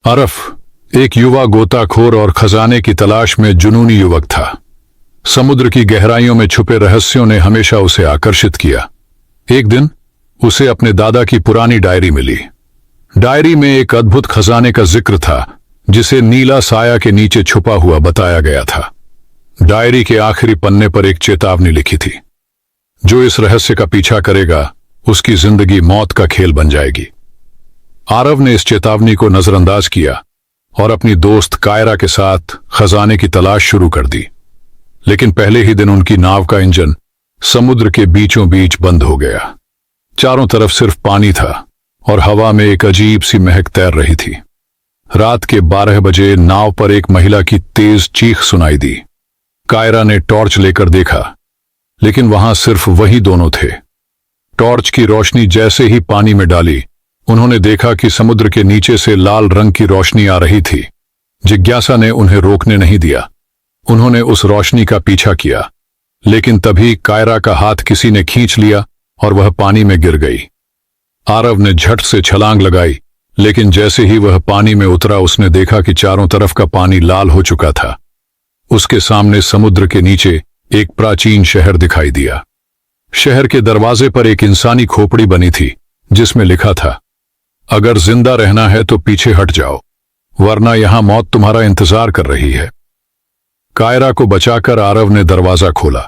अरफ एक युवा गोताखोर और खजाने की तलाश में जुनूनी युवक था। समुद्र की गहराइयों में छुपे रहस्यों ने हमेशा उसे आकर्षित किया। एक दिन उसे अपने दादा की पुरानी डायरी मिली। डायरी में एक अद्भुत खजाने का जिक्र था जिसे नीला साया के नीचे छुपा हुआ बताया गया था। डायरी के आखिरी पन्ने पर एक चेतावनी लिखी थी, जो इस रहस्य का पीछा करेगा उसकी जिंदगी मौत का खेल बन जाएगी। आरव ने इस चेतावनी को नजरअंदाज किया और अपनी दोस्त कायरा के साथ खजाने की तलाश शुरू कर दी। लेकिन पहले ही दिन उनकी नाव का इंजन समुद्र के बीचों बीच बंद हो गया। चारों तरफ सिर्फ पानी था और हवा में एक अजीब सी महक तैर रही थी। रात के 12 बजे नाव पर एक महिला की तेज चीख सुनाई दी। कायरा ने टॉर्च लेकर देखा, लेकिन वहां सिर्फ वही दोनों थे। टॉर्च की रोशनी जैसे ही पानी में डाली, उन्होंने देखा कि समुद्र के नीचे से लाल रंग की रोशनी आ रही थी। जिज्ञासा ने उन्हें रोकने नहीं दिया। उन्होंने उस रोशनी का पीछा किया, लेकिन तभी कायरा का हाथ किसी ने खींच लिया और वह पानी में गिर गई। आरव ने झट से छलांग लगाई, लेकिन जैसे ही वह पानी में उतरा उसने देखा कि चारों तरफ का पानी लाल हो चुका था। उसके सामने समुद्र के नीचे एक प्राचीन शहर दिखाई दिया। शहर के दरवाजे पर एक इंसानी खोपड़ी बनी थी जिसमें लिखा था, अगर जिंदा रहना है तो पीछे हट जाओ, वरना यहां मौत तुम्हारा इंतजार कर रही है। कायरा को बचाकर आरव ने दरवाजा खोला।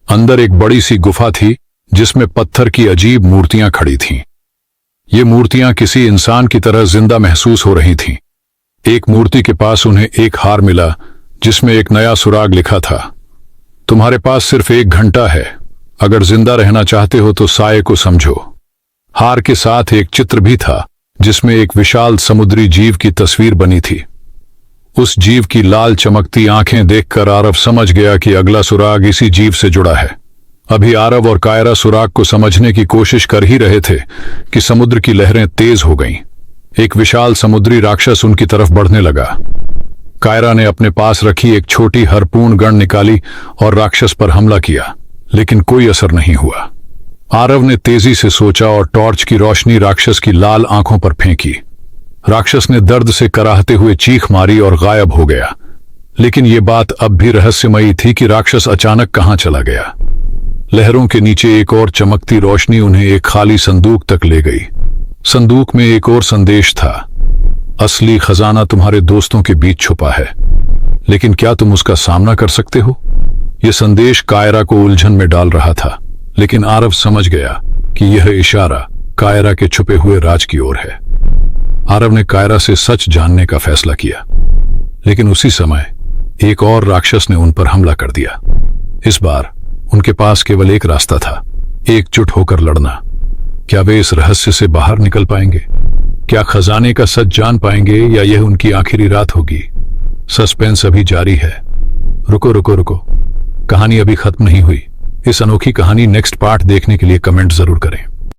अंदर एक बड़ी सी गुफा थी जिसमें पत्थर की अजीब मूर्तियां खड़ी थीं। ये मूर्तियां किसी इंसान की तरह जिंदा महसूस हो रही थीं। एक मूर्ति के पास उन्हें एक हार मिला जिसमें एक नया सुराग लिखा था, तुम्हारे पास सिर्फ 1 घंटा है, अगर जिंदा रहना चाहते हो तो साये को समझो। हार के साथ एक चित्र भी था जिसमें एक विशाल समुद्री जीव की तस्वीर बनी थी। उस जीव की लाल चमकती आंखें देखकर आरव समझ गया कि अगला सुराग इसी जीव से जुड़ा है। अभी आरव और कायरा सुराग को समझने की कोशिश कर ही रहे थे कि समुद्र की लहरें तेज हो गईं। एक विशाल समुद्री राक्षस उनकी तरफ बढ़ने लगा। कायरा ने अपने पास रखी एक छोटी हरपून गन निकाली और राक्षस पर हमला किया, लेकिन कोई असर नहीं हुआ। आरव ने तेजी से सोचा और टॉर्च की रोशनी राक्षस की लाल आंखों पर फेंकी। राक्षस ने दर्द से कराहते हुए चीख मारी और गायब हो गया। लेकिन यह बात अब भी रहस्यमयी थी कि राक्षस अचानक कहां चला गया। लहरों के नीचे एक और चमकती रोशनी उन्हें एक खाली संदूक तक ले गई। संदूक में एक और संदेश था, असली खजाना तुम्हारे दोस्तों के बीच छुपा है, लेकिन क्या तुम उसका सामना कर सकते हो? यह संदेश कायरा को उलझन में डाल रहा था, लेकिन आरव समझ गया कि यह इशारा कायरा के छुपे हुए राज की ओर है। आरव ने कायरा से सच जानने का फैसला किया, लेकिन उसी समय एक और राक्षस ने उन पर हमला कर दिया। इस बार उनके पास केवल एक रास्ता था, एकजुट होकर लड़ना। क्या वे इस रहस्य से बाहर निकल पाएंगे? क्या खजाने का सच जान पाएंगे या यह उनकी आखिरी रात होगी? सस्पेंस अभी जारी है। रुको रुको रुको, कहानी अभी खत्म नहीं हुई। इस अनोखी कहानी नेक्स्ट पार्ट देखने के लिए कमेंट जरूर करें।